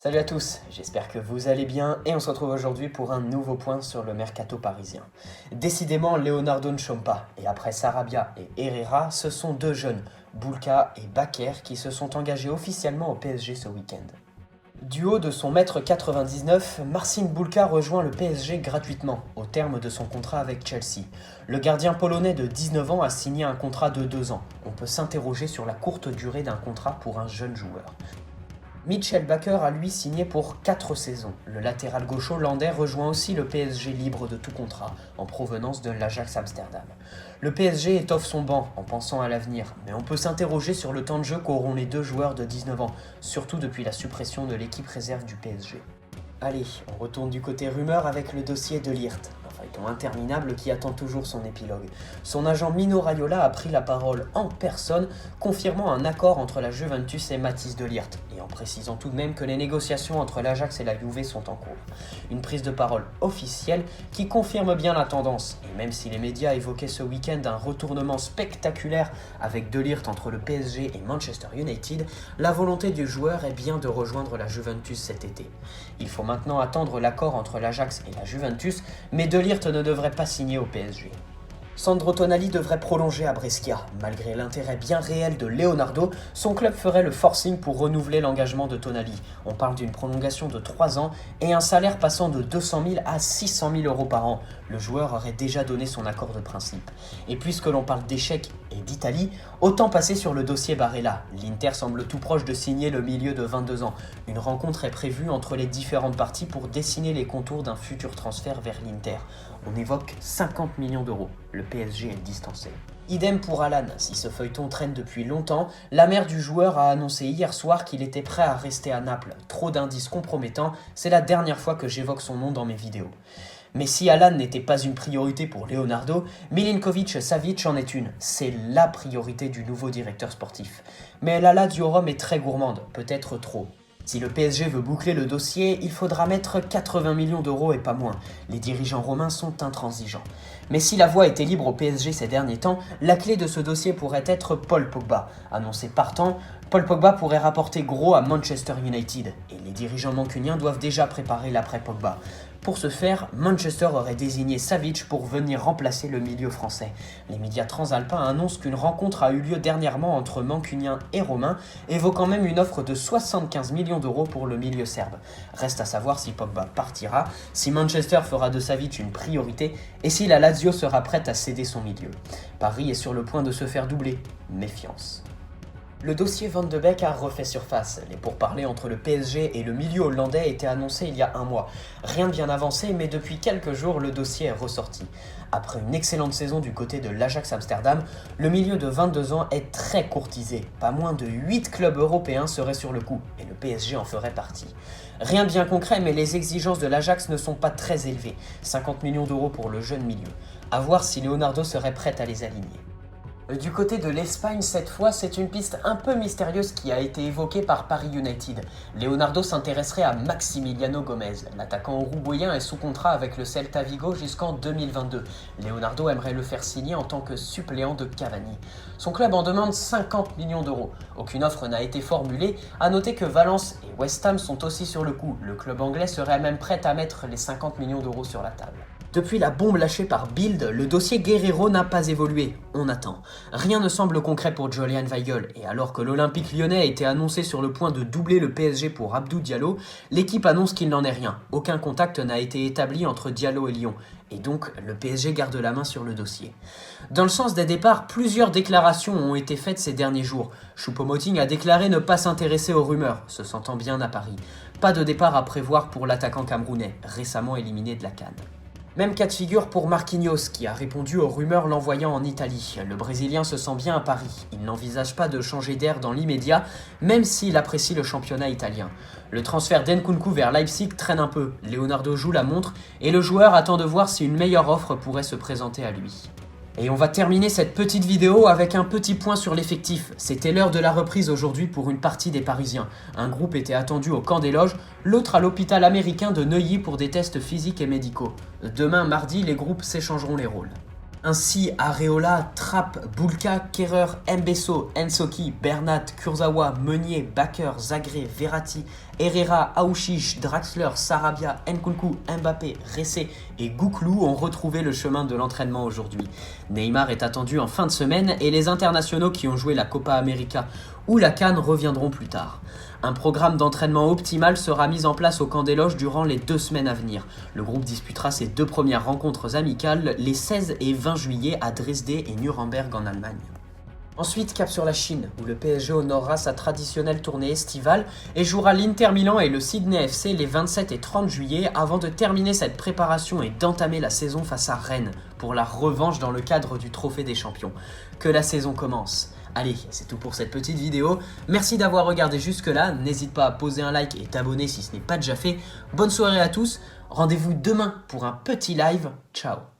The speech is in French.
Salut à tous, j'espère que vous allez bien et on se retrouve aujourd'hui pour un nouveau point sur le mercato parisien. Décidément, Leonardo ne chôme pas et après Sarabia et Herrera, ce sont deux jeunes, Boulka et Bakker, qui se sont engagés officiellement au PSG ce week-end. Du haut de son mètre 99, Marcin Boulka rejoint le PSG gratuitement, au terme de son contrat avec Chelsea. Le gardien polonais de 19 ans a signé un contrat de 2 ans. On peut s'interroger sur la courte durée d'un contrat pour un jeune joueur. Mitchell Bakker a lui signé pour 4 saisons. Le latéral gauche hollandais rejoint aussi le PSG libre de tout contrat, en provenance de l'Ajax Amsterdam. Le PSG étoffe son banc en pensant à l'avenir, mais on peut s'interroger sur le temps de jeu qu'auront les deux joueurs de 19 ans, surtout depuis la suppression de l'équipe réserve du PSG. Allez, on retourne du côté rumeur avec le dossier De Ligt, un feuilleton interminable qui attend toujours son épilogue. Son agent Mino Raiola a pris la parole en personne, confirmant un accord entre la Juventus et Matthijs De Ligt, et en précisant tout de même que les négociations entre l'Ajax et la Juve sont en cours. Une prise de parole officielle qui confirme bien la tendance, et même si les médias évoquaient ce week-end un retournement spectaculaire avec De Ligt entre le PSG et Manchester United, la volonté du joueur est bien de rejoindre la Juventus cet été. Il faut maintenant attendre l'accord entre l'Ajax et la Juventus, mais De Ligt ne devrait pas signer au PSG. Sandro Tonali devrait prolonger à Brescia. Malgré l'intérêt bien réel de Leonardo, son club ferait le forcing pour renouveler l'engagement de Tonali. On parle d'une prolongation de 3 ans et un salaire passant de 200 000 à 600 000 euros par an. Le joueur aurait déjà donné son accord de principe. Et puisque l'on parle d'échecs et d'Italie, autant passer sur le dossier Barella. L'Inter semble tout proche de signer le milieu de 22 ans. Une rencontre est prévue entre les différentes parties pour dessiner les contours d'un futur transfert vers l'Inter. On évoque 50 millions d'euros. Le PSG est distancé. Idem pour Alan, si ce feuilleton traîne depuis longtemps, la mère du joueur a annoncé hier soir qu'il était prêt à rester à Naples. Trop d'indices compromettants, c'est la dernière fois que j'évoque son nom dans mes vidéos. Mais si Alan n'était pas une priorité pour Leonardo, Milinkovic-Savic en est une. C'est la priorité du nouveau directeur sportif. Mais la Lazio Rome est très gourmande, peut-être trop. Si le PSG veut boucler le dossier, il faudra mettre 80 millions d'euros et pas moins. Les dirigeants romains sont intransigeants. Mais si la voie était libre au PSG ces derniers temps, la clé de ce dossier pourrait être Paul Pogba. Annoncé partant, Paul Pogba pourrait rapporter gros à Manchester United. Et les dirigeants mancuniens doivent déjà préparer l'après-Pogba. Pour ce faire, Manchester aurait désigné Savic pour venir remplacer le milieu français. Les médias transalpins annoncent qu'une rencontre a eu lieu dernièrement entre mancuniens et romains, évoquant même une offre de 75 millions d'euros pour le milieu serbe. Reste à savoir si Pogba partira, si Manchester fera de Savic une priorité et si la Lazio sera prête à céder son milieu. Paris est sur le point de se faire doubler. Méfiance. Le dossier Van de Beek a refait surface. Les pourparlers entre le PSG et le milieu hollandais étaient annoncés il y a un mois. Rien de bien avancé, mais depuis quelques jours, le dossier est ressorti. Après une excellente saison du côté de l'Ajax Amsterdam, le milieu de 22 ans est très courtisé. Pas moins de 8 clubs européens seraient sur le coup, et le PSG en ferait partie. Rien de bien concret, mais les exigences de l'Ajax ne sont pas très élevées. 50 millions d'euros pour le jeune milieu. À voir si Leonardo serait prêt à les aligner. Du côté de l'Espagne, cette fois, c'est une piste un peu mystérieuse qui a été évoquée par Paris United. Leonardo s'intéresserait à Maximiliano Gomez. L'attaquant uruguayen est sous contrat avec le Celta Vigo jusqu'en 2022. Leonardo aimerait le faire signer en tant que suppléant de Cavani. Son club en demande 50 millions d'euros. Aucune offre n'a été formulée. À noter que Valence et West Ham sont aussi sur le coup. Le club anglais serait même prêt à mettre les 50 millions d'euros sur la table. Depuis la bombe lâchée par Bild, le dossier Guerreiro n'a pas évolué. On attend. Rien ne semble concret pour Julian Weigl, et alors que l'Olympique lyonnais a été annoncé sur le point de doubler le PSG pour Abdou Diallo, l'équipe annonce qu'il n'en est rien. Aucun contact n'a été établi entre Diallo et Lyon, et donc le PSG garde la main sur le dossier. Dans le sens des départs, plusieurs déclarations ont été faites ces derniers jours. Choupo-Moting a déclaré ne pas s'intéresser aux rumeurs, se sentant bien à Paris. Pas de départ à prévoir pour l'attaquant camerounais, récemment éliminé de la CAN. Même cas de figure pour Marquinhos, qui a répondu aux rumeurs l'envoyant en Italie. Le Brésilien se sent bien à Paris. Il n'envisage pas de changer d'air dans l'immédiat, même s'il apprécie le championnat italien. Le transfert d'Nkunku vers Leipzig traîne un peu. Leonardo joue la montre et le joueur attend de voir si une meilleure offre pourrait se présenter à lui. Et on va terminer cette petite vidéo avec un petit point sur l'effectif. C'était l'heure de la reprise aujourd'hui pour une partie des Parisiens. Un groupe était attendu au camp des loges, l'autre à l'hôpital américain de Neuilly pour des tests physiques et médicaux. Demain, mardi, les groupes s'échangeront les rôles. Ainsi, Areola, Trapp, Boulka, Kerrer, Mbesso, Ensoki, Bernat, Kurzawa, Meunier, Bakker, Zagré, Verratti, Herrera, Aouchiche, Draxler, Sarabia, Nkunku, Mbappé, Ressé et Gouklou ont retrouvé le chemin de l'entraînement aujourd'hui. Neymar est attendu en fin de semaine et les internationaux qui ont joué la Copa América ou la CAN reviendront plus tard. Un programme d'entraînement optimal sera mis en place au camp des loges durant les 2 semaines à venir. Le groupe disputera ses 2 premières rencontres amicales les 16 et 20 juillet à Dresde et Nuremberg en Allemagne. Ensuite, cap sur la Chine, où le PSG honorera sa traditionnelle tournée estivale et jouera l'Inter Milan et le Sydney FC les 27 et 30 juillet avant de terminer cette préparation et d'entamer la saison face à Rennes pour la revanche dans le cadre du Trophée des Champions. Que la saison commence! Allez, c'est tout pour cette petite vidéo. Merci d'avoir regardé jusque-là. N'hésite pas à poser un like et t'abonner si ce n'est pas déjà fait. Bonne soirée à tous. Rendez-vous demain pour un petit live. Ciao!